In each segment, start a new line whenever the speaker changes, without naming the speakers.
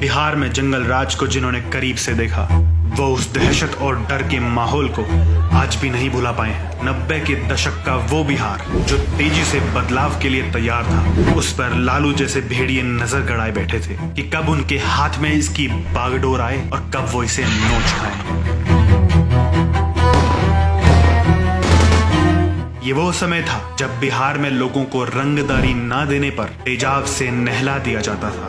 बिहार में जंगल राज को जिन्होंने करीब से देखा वो उस दहशत और डर के माहौल को आज भी नहीं भुला पाए हैं। 90 के दशक का वो बिहार जो तेजी से बदलाव के लिए तैयार था, उस पर लालू जैसे भेड़िए नजर गड़ाए बैठे थे कि कब उनके हाथ में इसकी बागडोर आए और कब वो इसे नोच खाएं। ये वो समय था जब बिहार में लोगों को रंगदारी ना देने पर तेजाब से नहला दिया जाता था।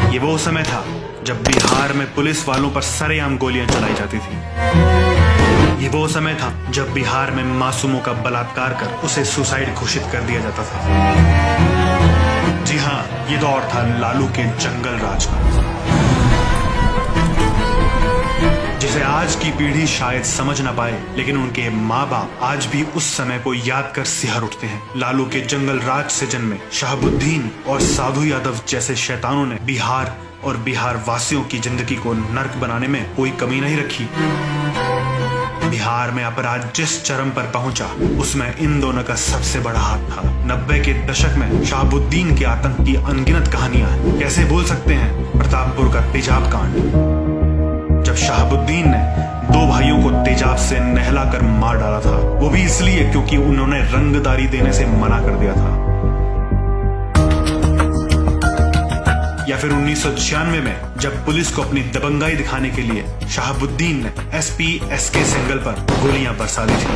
ये वो समय था जब बिहार में पुलिस वालों पर सरेआम गोलियां चलाई जाती थी। ये वो समय था जब बिहार में मासूमों का बलात्कार कर उसे सुसाइड घोषित कर दिया जाता था। जी हाँ, ये दौर था लालू के जंगल राज का, जिसे आज की पीढ़ी शायद समझ ना पाए, लेकिन उनके माँ बाप आज भी उस समय को याद कर सिहर उठते हैं। लालू के जंगल राज से जन्मे शहाबुद्दीन और साधु यादव जैसे शैतानों ने बिहार और बिहार वासियों की जिंदगी को नर्क बनाने में कोई कमी नहीं रखी। बिहार में अपराध जिस चरम पर पहुंचा, उसमें इन दोनों का सबसे बड़ा हाथ था। 90 के दशक में शहाबुद्दीन के आतंक की अनगिनत कहानियां हैं। कैसे भूल सकते हैं प्रतापपुर का तेजाब कांड, जब शहाबुद्दीन ने दो भाइयों को तेजाब से नहलाकर मार डाला था, वो भी इसलिए क्योंकि उन्होंने रंगदारी देने से मना कर दिया था। या फिर 1996 में जब पुलिस को अपनी दबंगाई दिखाने के लिए शहाबुद्दीन ने SP-SK सिंगल पर गोलियां बरसा दी थी।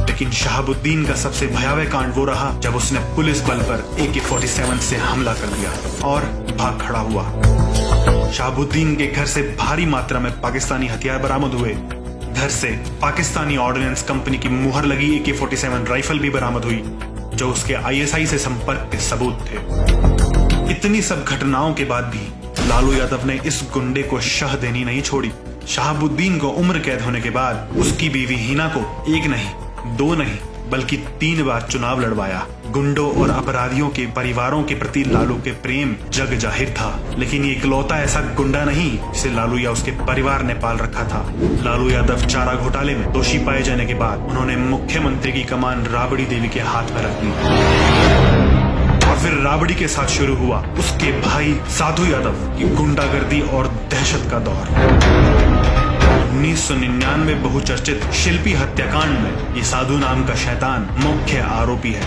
लेकिन शहाबुद्दीन का सबसे भयावह कांड वो रहा जब उसने पुलिस बल पर AK-47 से हमला कर दिया और भाग खड़ा हुआ। शहाबुद्दीन के घर से भारी मात्रा में पाकिस्तानी हथियार बरामद हुए। घर से पाकिस्तानी ऑर्डिनेंस कंपनी की मुहर लगी AK-47 राइफल भी बरामद हुई, जो उसके ISI से संपर्क के सबूत थे। इतनी सब घटनाओं के बाद भी लालू यादव ने इस गुंडे को शह देनी नहीं छोड़ी। शहाबुद्दीन को उम्र कैद होने के बाद उसकी बीवी हिना को एक नहीं, दो नहीं, बल्कि 3 बार चुनाव लड़वाया। गुंडों और अपराधियों के परिवारों के प्रति लालू के प्रेम जग जाहिर था, लेकिन ये इकलौता ऐसा गुंडा नहीं जिसे लालू या उसके परिवार ने पाल रखा था। लालू यादव चारा घोटाले में दोषी पाए जाने के बाद उन्होंने मुख्यमंत्री की कमान राबड़ी देवी के हाथ में रख दी और फिर राबड़ी के साथ शुरू हुआ उसके भाई साधु यादव की गुंडागर्दी और दहशत का दौर। 1999 बहुचर्चित शिल्पी हत्याकांड में ये साधु नाम का शैतान मुख्य आरोपी है।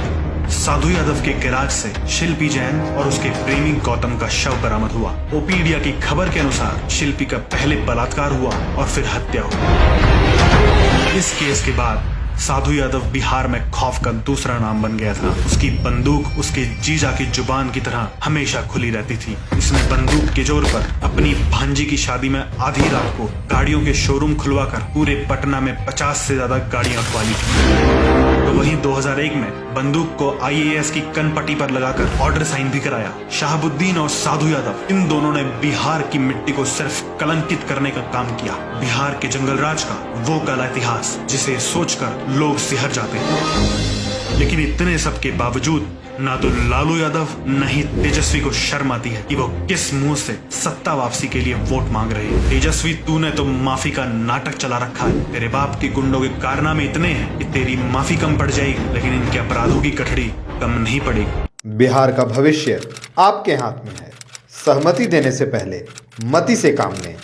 साधु यादव के गैराज से शिल्पी जैन और उसके प्रेमी गौतम का शव बरामद हुआ। ओपीडिया की खबर के अनुसार शिल्पी का पहले बलात्कार हुआ और फिर हत्या हुई। इस केस के बाद साधु यादव बिहार में खौफ का दूसरा नाम बन गया था। उसकी बंदूक उसके जीजा की जुबान की तरह हमेशा खुली रहती थी। इसने बंदूक के जोर पर अपनी भांजी की शादी में आधी रात को गाड़ियों के शोरूम खुलवाकर पूरे पटना में 50 से ज्यादा गाड़ियां उठवा ली थी। तो वहीं 2001 में बंदूक को IAS की कनपट्टी पर लगाकर ऑर्डर साइन भी कराया। शहाबुद्दीन और साधु यादव इन दोनों ने बिहार की मिट्टी को सिर्फ कलंकित करने का काम किया। बिहार के जंगल राज का वो काला इतिहास जिसे सोचकर लोग सिहर जाते हैं। लेकिन इतने सब के बावजूद ना तो लालू यादव न ही तेजस्वी को शर्म आती है कि वो किस मुंह से सत्ता वापसी के लिए वोट मांग रहे हैं। तेजस्वी, तूने तो माफी का नाटक चला रखा है। तेरे बाप के गुंडों के कारनामे इतने हैं कि तेरी माफी कम पड़ जाएगी, लेकिन इनके अपराधों की कठड़ी कम नहीं पड़ेगी।
बिहार का भविष्य आपके हाथ में है। सहमति देने से पहले मति से काम लें।